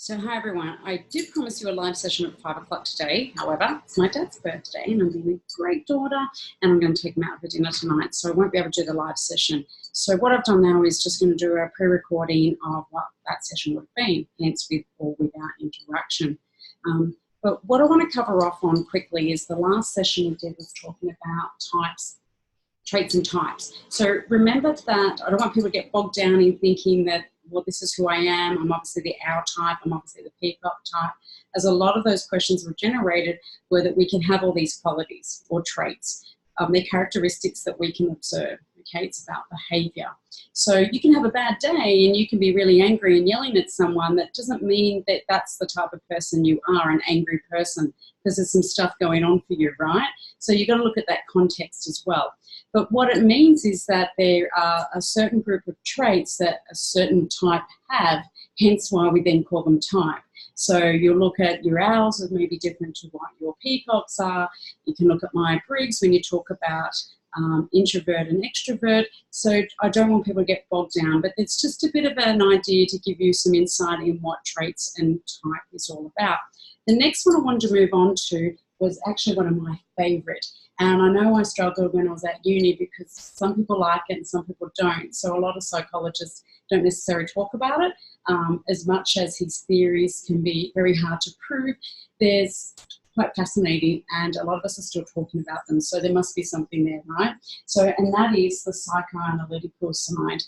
So hi everyone, I did promise you a live session at 5 o'clock today. However, it's my dad's birthday and I'm being a great daughter and I'm going to take him out for dinner tonight, so I won't be able to do the live session. So what I've done now is just going to do a pre-recording of what that session would have been, hence with or without interaction. But what I want to cover off on quickly is the last session we did was talking about types, traits and types. So remember that I don't want people to get bogged down in thinking that, well, this is who I am, I'm obviously the owl type, I'm obviously the peacock type, as a lot of those questions were generated were that we can have all these qualities or traits. They're characteristics that we can observe, okay? It's about behaviour. So you can have a bad day and you can be really angry and yelling at someone. That doesn't mean that that's the type of person you are, an angry person, because there's some stuff going on for you, right? So you've got to look at that context as well. But what it means is that there are a certain group of traits that a certain type have, hence why we then call them type. So you'll look at your owls as maybe different to what your peacocks are. You can look at Myers-Briggs when you talk about introvert and extrovert. So I don't want people to get bogged down, but it's just a bit of an idea to give you some insight in what traits and type is all about. The next one I wanted to move on to was actually one of my favourite. And I know I struggled when I was at uni because some people like it and some people don't. So a lot of psychologists don't necessarily talk about it. As much as his theories can be very hard to prove, there's quite fascinating and a lot of us are still talking about them. So there must be something there, right? So, and that is the psychoanalytical side.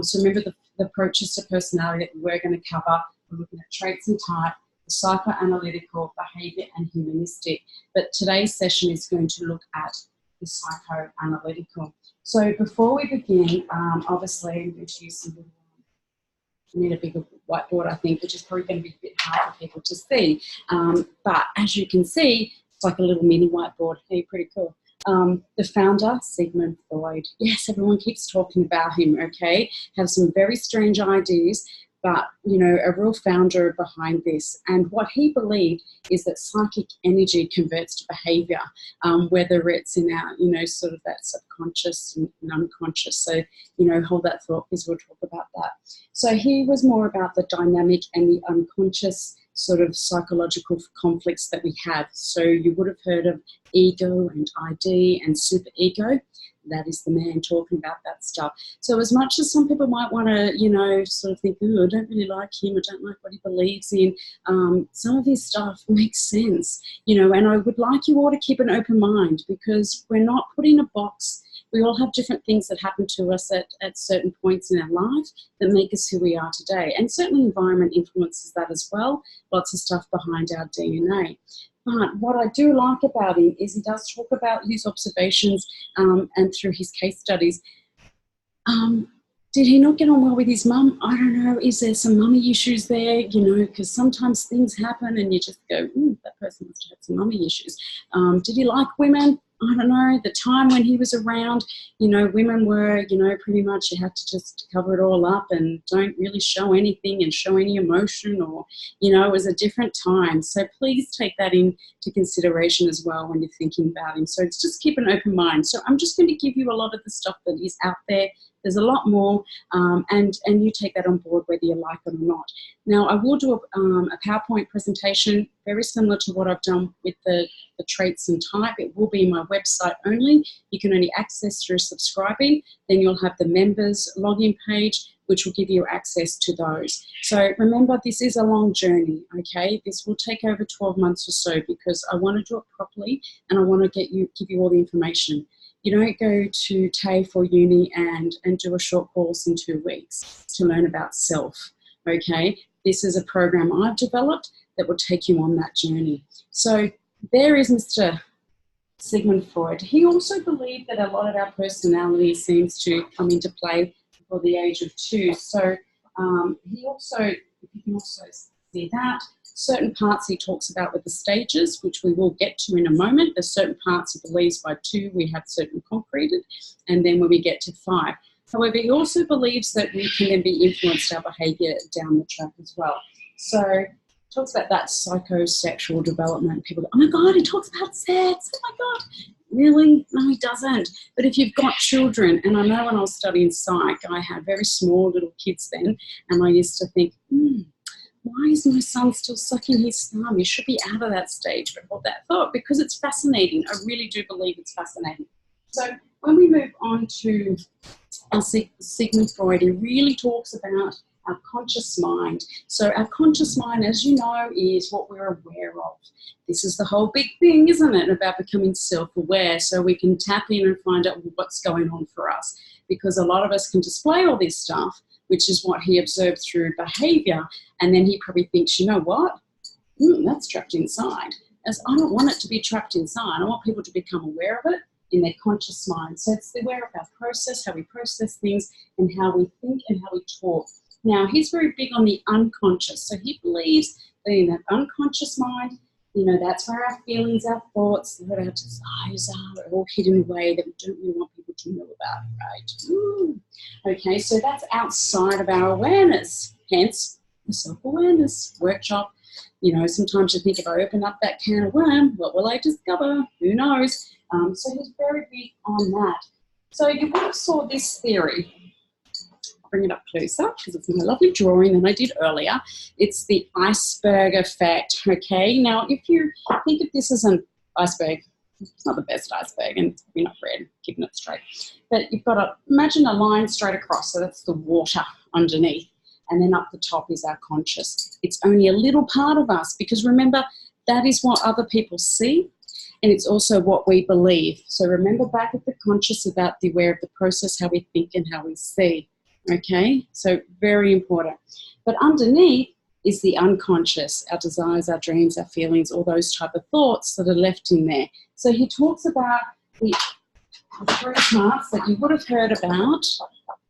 So remember the approaches to personality that we're going to cover. We're looking at traits and type, the psychoanalytical, behaviour and humanistic. But today's session is going to look at the psychoanalytical. So before we begin, obviously I'm going to use some, I need a bigger whiteboard I think, which is probably going to be a bit hard for people to see. But as you can see, it's like a little mini whiteboard. Hey, pretty cool. The founder, Sigmund Freud. Yes, everyone keeps talking about him, okay? Has some very strange ideas, but, you know, a real founder behind this. And what he believed is that psychic energy converts to behaviour, whether it's in our, you know, sort of that subconscious and unconscious. So, you know, hold that thought because we'll talk about that. So he was more about the dynamic and the unconscious sort of psychological conflicts that we have. So you would have heard of ego and ID and superego. That is the man talking about that stuff. So as much as some people might want to, you know, sort of think, oh, I don't really like him, I don't like what he believes in, some of his stuff makes sense, you know, and I would like you all to keep an open mind because we're not put in a box. We all have different things that happen to us at certain points in our life that make us who we are today. And certainly environment influences that as well. Lots of stuff behind our DNA. But what I do like about him is he does talk about his observations and through his case studies. Did he not get on well with his mum? I don't know. Is there some mummy issues there? You know, because sometimes things happen and you just go, that person must have had some mummy issues. Did he like women? I don't know, the time when he was around, you know, women were, you know, pretty much you had to just cover it all up and don't really show anything and show any emotion or, you know, it was a different time. So please take that into consideration as well when you're thinking about him. So it's just keep an open mind. So I'm just going to give you a lot of the stuff that is out there. There's a lot more, and you take that on board whether you like it or not. Now, I will do a PowerPoint presentation very similar to what I've done with the traits and type. It will be my website only. You can only access through subscribing. Then you'll have the members login page, which will give you access to those. So remember, this is a long journey, okay? This will take over 12 months or so because I want to do it properly and I want to give you all the information. You don't go to TAFE or uni and do a short course in 2 weeks to learn about self, okay? This is a program I've developed that will take you on that journey. So there is Mr. Sigmund Freud. He also believed that a lot of our personality seems to come into play before the age of 2. So he also, you can also see that, certain parts he talks about with the stages, which we will get to in a moment. There's certain parts he believes by 2 we have certain concreted, and then when we get to 5. However, he also believes that we can then be influenced our behaviour down the track as well. So he talks about that psychosexual development. People go, oh my God, he talks about sex. Oh my God. Really? No, he doesn't. But if you've got children, and I know when I was studying psych, I had very small little kids then, and I used to think, why is my son still sucking his thumb? He should be out of that stage before that thought, because it's fascinating. I really do believe it's fascinating. So when we move on to Sigmund Freud, he really talks about our conscious mind. So our conscious mind, as you know, is what we're aware of. This is the whole big thing, isn't it, about becoming self-aware, so we can tap in and find out what's going on for us. Because a lot of us can display all this stuff, which is what he observed through behaviour, and then he probably thinks, you know what, that's trapped inside. As I don't want it to be trapped inside. I want people to become aware of it in their conscious mind. So it's aware of our process, how we process things, and how we think and how we talk. Now, he's very big on the unconscious. So he believes that in that unconscious mind, you know, that's where our feelings, our thoughts, what our desires are all hidden away that we don't really want people to know about, right? Ooh. Okay, so that's outside of our awareness, hence the self-awareness workshop. You know, sometimes you think, if I open up that can of worms, what will I discover? Who knows? So he's very big on that. So you would have saw this theory. Bring it up closer because it's my lovely drawing that I did earlier. It's the iceberg effect, okay? Now, if you think of this as an iceberg, it's not the best iceberg and it's probably not red, keeping it straight. But you've got to imagine a line straight across, so that's the water underneath. And then up the top is our conscious. It's only a little part of us because remember, that is what other people see. And it's also what we believe. So remember back at the conscious about the aware of the process, how we think and how we see. Okay, so very important. But underneath is the unconscious, our desires, our dreams, our feelings, all those type of thoughts that are left in there. So he talks about the three parts that you would have heard about.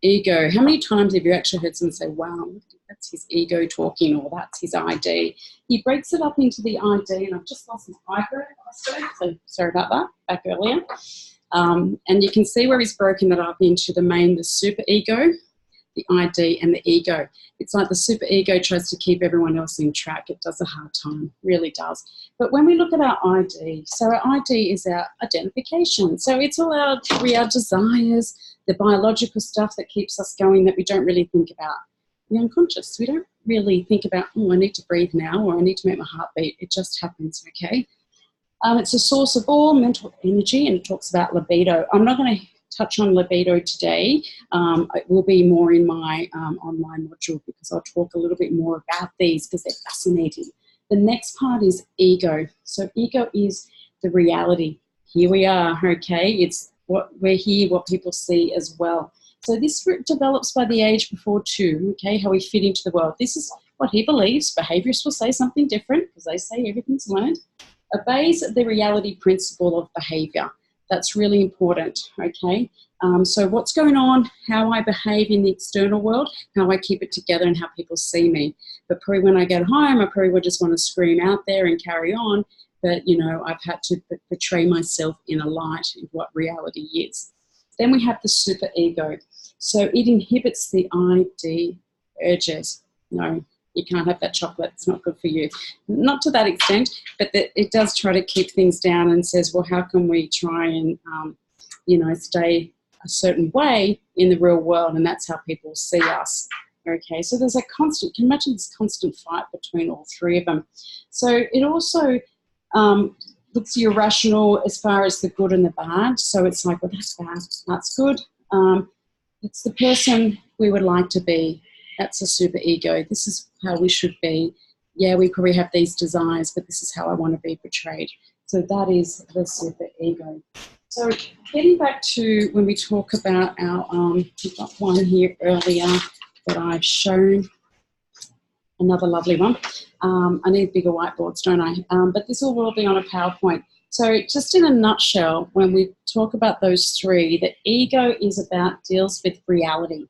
Ego. How many times have you actually heard someone say, wow, that's his ego talking, or that's his ID? He breaks it up into the ID, and I've just lost my iceberg, so sorry about that, back earlier. And you can see where he's broken that up into the main, the super ego, the ID, and the ego. It's like the super ego tries to keep everyone else in track. It does a hard time, really does. But when we look at our ID, so our ID is our identification. So it's all our desires, the biological stuff that keeps us going that we don't really think about. The unconscious, we don't really think about, oh, I need to breathe now, or I need to make my heart beat. It just happens, okay? It's a source of all mental energy, and it talks about libido. I'm not going to touch on libido today. It will be more in my online module because I'll talk a little bit more about these because they're fascinating. The next part is ego. So ego is the reality. Here we are, okay? It's what we're here, what people see as well. So this develops by the age before 2, okay, how we fit into the world. This is what he believes. Behaviourists will say something different because they say everything's learned. Obeys the reality principle of behaviour. That's really important, okay? So what's going on, how I behave in the external world, how I keep it together and how people see me. But probably when I get home, I probably would just want to scream out there and carry on. But, you know, I've had to portray myself in a light of what reality is. Then we have the super ego. So it inhibits the ID urges. No, you can't have that chocolate, it's not good for you. Not to that extent, but it does try to keep things down and says, well, how can we try and, you know, stay a certain way in the real world, and that's how people see us. Okay, so there's a constant, can you imagine this constant fight between all three of them? So it also looks irrational as far as the good and the bad. So it's like, well, that's bad, that's good. It's the person we would like to be. That's a super ego. This is how we should be. Yeah, we probably have these desires, but this is how I want to be portrayed. So that is the super ego. So getting back to when we talk about our, we've got one here earlier that I've shown, another lovely one. I need bigger whiteboards, don't I? But this will all be on a PowerPoint. So just in a nutshell, when we talk about those three, the ego is about, deals with reality.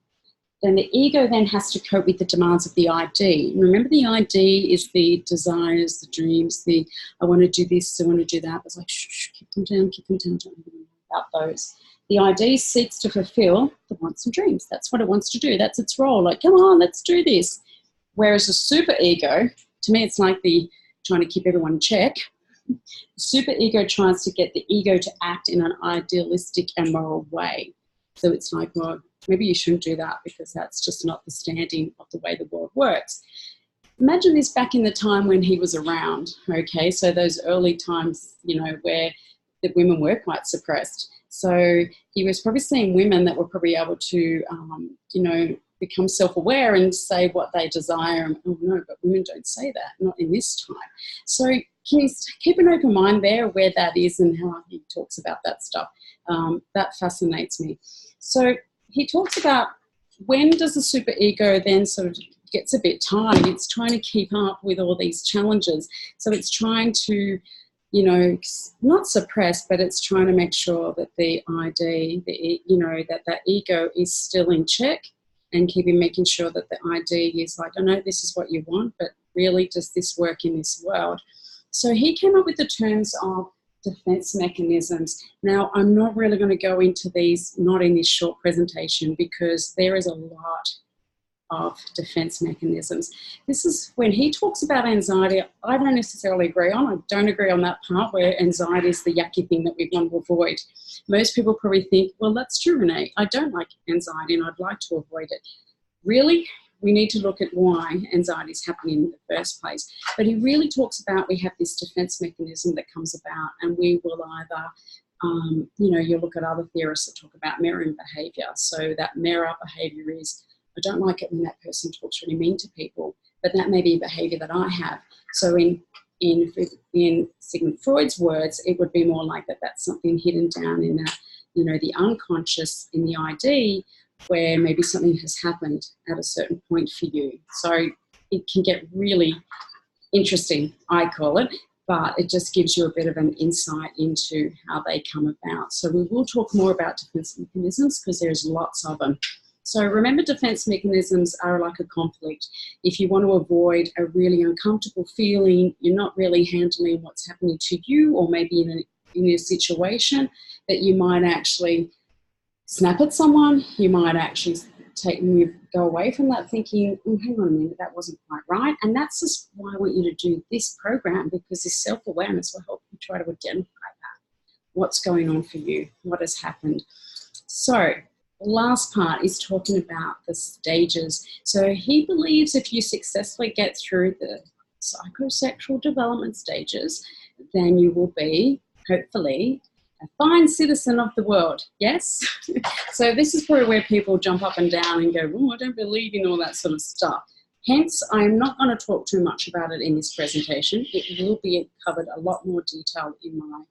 Then the ego then has to cope with the demands of the ID. Remember, the ID is the desires, the dreams, the I want to do this, I want to do that. It's like, shh, keep them down, don't worry about those. The ID seeks to fulfill the wants and dreams. That's what it wants to do. That's its role. Like, come on, let's do this. Whereas a super ego, to me, it's like the trying to keep everyone in check. The super ego tries to get the ego to act in an idealistic and moral way. So it's like, well, maybe you shouldn't do that because that's just not the standing of the way the world works. imagine this back in the time when he was around, okay? So those early times, you know, where the women were quite suppressed. So he was probably seeing women that were probably able to, you know, become self-aware and say what they desire. And, oh no, but women don't say that, not in this time. So can you keep an open mind there where that is and how he talks about that stuff? That fascinates me. So he talks about, when does the superego then sort of gets a bit tired? It's trying to keep up with all these challenges. So it's trying to, you know, not suppress, but it's trying to make sure that the ID, you know, that ego is still in check, and making sure that the ID is like, I know this is what you want, but really does this work in this world? So he came up with the terms of defense mechanisms. Now, I'm not really going to go into these, not in this short presentation, because there is a lot of defense mechanisms. This is when he talks about anxiety, I don't necessarily agree on. I don't agree on that part where anxiety is the yucky thing that we want to avoid. Most people probably think, well, that's true, Renee. I don't like anxiety and I'd like to avoid it. Really, we need to look at why anxiety is happening in the first place. But he really talks about, we have this defense mechanism that comes about, and we will either, you know, you look at other theorists that talk about mirroring behaviour. So that mirror behaviour is, I don't like it when that person talks really mean to people, but that may be a behaviour that I have. So in Sigmund Freud's words, it would be more like that that's something hidden down in that, you know, the unconscious, in the ID, where maybe something has happened at a certain point for you. So it can get really interesting, I call it, but it just gives you a bit of an insight into how they come about. So we will talk more about defense mechanisms because there's lots of them. So remember, defense mechanisms are like a conflict. If you want to avoid a really uncomfortable feeling, you're not really handling what's happening to you, or maybe in a situation that you might actually snap at someone, you might actually go away from that thinking, oh, hang on a minute, that wasn't quite right. And that's just why I want you to do this program, because this self-awareness will help you try to identify that. What's going on for you? What has happened? So the last part is talking about the stages. So he believes if you successfully get through the psychosexual development stages, then you will be, hopefully, a fine citizen of the world. Yes? So this is probably where people jump up and down and go, oh, I don't believe in all that sort of stuff. Hence, I'm not going to talk too much about it in this presentation. It will be covered a lot more detail in my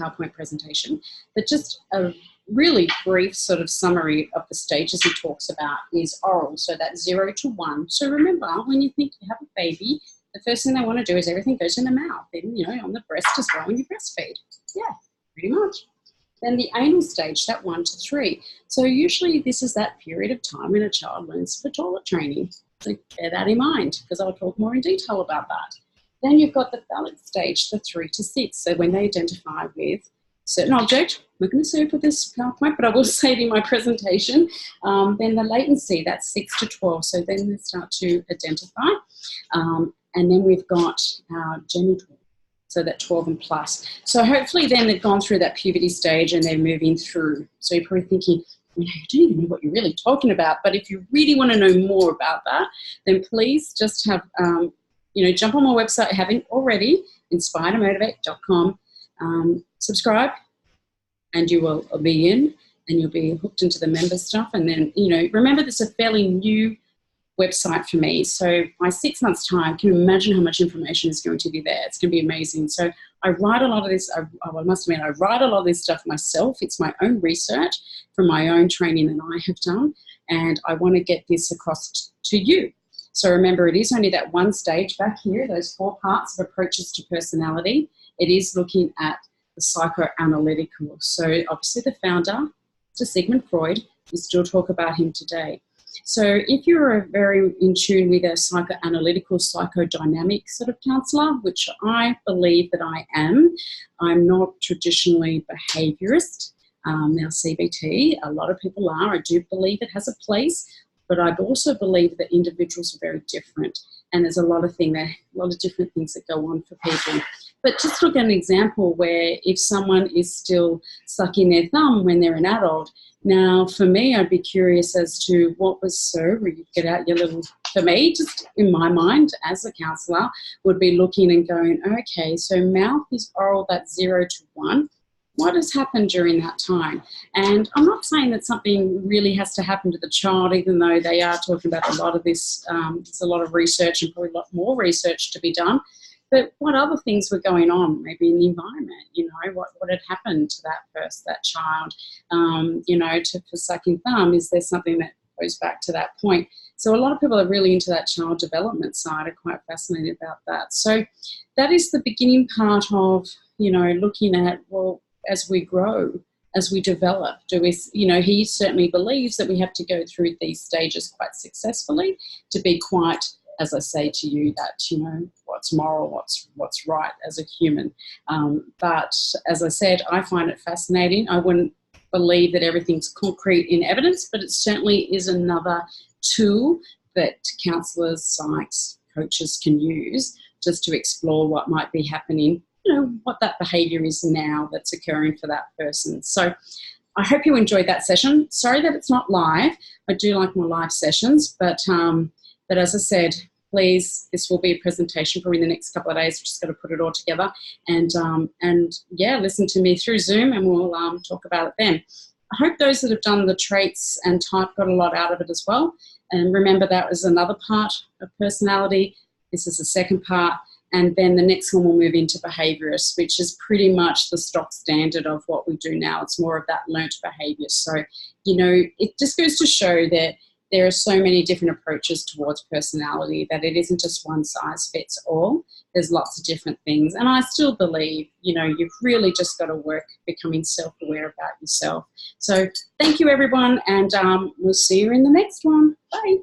PowerPoint presentation. But just a really brief sort of summary of the stages he talks about is oral, so that's 0 to 1. So remember, when you think you have a baby, the first thing they want to do is everything goes in the mouth, then, you know, on the breast as well when you breastfeed. Yeah, pretty much. Then the anal stage, that 1 to 3. So usually this is that period of time when a child learns for toilet training. So bear that in mind, because I'll talk more in detail about that. Then you've got the phallic stage, the 3 to 6. So when they identify with a certain object, I'm not going to say it with this PowerPoint, but I will say it in my presentation. Then the latency, that's 6 to 12. So then they start to identify. And then we've got our genital, so that 12 and plus. So hopefully then they've gone through that puberty stage and they're moving through. So you're probably thinking, you don't even know what you're really talking about. But if you really want to know more about that, then please just have, jump on my website, haven't already, inspiredtomotivate.com, subscribe, and you will be in, and you'll be hooked into the member stuff. And then, remember, this is a fairly new website for me. So by 6 months' time, can you imagine how much information is going to be there? It's going to be amazing. So I write a lot of this, I must admit, I write a lot of this stuff myself. It's my own research from my own training that I have done, and I want to get this across to you. So remember, it is only that one stage back here, those 4 parts of approaches to personality. It is looking at the psychoanalytical. So obviously the founder, Mr. Sigmund Freud, we still talk about him today. So if you're very in tune with a psychoanalytical, psychodynamic sort of counsellor, which I believe that I am, I'm not traditionally behaviourist. Now CBT, a lot of people are. I do believe it has a place, but I also believe that individuals are very different, and there's a lot of different things that go on for people. But just look at an example where if someone is still sucking their thumb when they're an adult, now for me, I'd be curious as to what was so, where you get out your little, for me, just in my mind as a counsellor, would be looking and going, okay, so mouth is oral, that's 0 to 1. What has happened during that time? And I'm not saying that something really has to happen to the child, even though they are talking about a lot of this, there's a lot of research and probably a lot more research to be done. But what other things were going on, maybe in the environment, you know, what had happened to that person, that child, you know, for sucking thumb? Is there something that goes back to that point? So a lot of people are really into that child development side, are quite fascinated about that. So that is the beginning part of, you know, looking at, well, as we grow, as we develop, do we, you know, he certainly believes that we have to go through these stages quite successfully to be quite, as I say to you, that, you know, what's moral, what's right as a human. But as I said, I find it fascinating. I wouldn't believe that everything's concrete in evidence, but it certainly is another tool that counsellors, psychs, coaches can use just to explore what might be happening, you know, what that behaviour is now that's occurring for that person. So I hope you enjoyed that session. Sorry that it's not live. I do like my live sessions, but as I said, please, this will be a presentation for in the next couple of days. We've just got to put it all together and yeah, listen to me through Zoom and we'll talk about it then. I hope those that have done the traits and type got a lot out of it as well. And remember, that was another part of personality. This is the second part. And then the next one will move into behaviourists, which is pretty much the stock standard of what we do now. It's more of that learnt behaviour. So, you know, it just goes to show that there are so many different approaches towards personality, that it isn't just one size fits all. There's lots of different things. And I still believe, you know, you've really just got to work becoming self-aware about yourself. So thank you, everyone, and we'll see you in the next one. Bye.